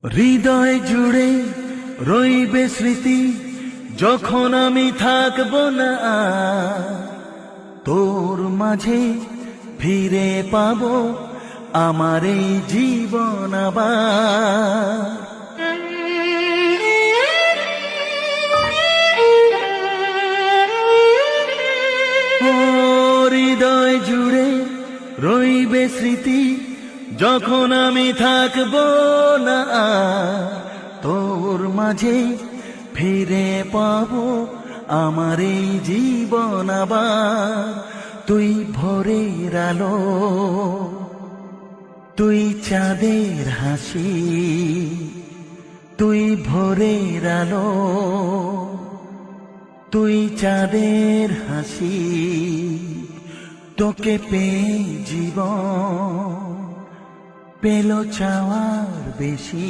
হৃদয় জুড়ে রইবে স্মৃতি, যখন আমি থাকব না আর। তোর মাঝে ফিরে পাবো আমার এই জীবন আবার। ও হৃদয় জুড়ে রইবে স্মৃতি, যখন আমি থাকব না আর। তোর মাঝে ফিরে পাবো আমার এই জীবন আবার। তুই ভোরের আলো, তুই চাঁদের হাসি, তুই ভোরের আলো, তুই চাঁদের হাসি। তোকে পেয়ে জীবন পেল চাওয়ার বেশি।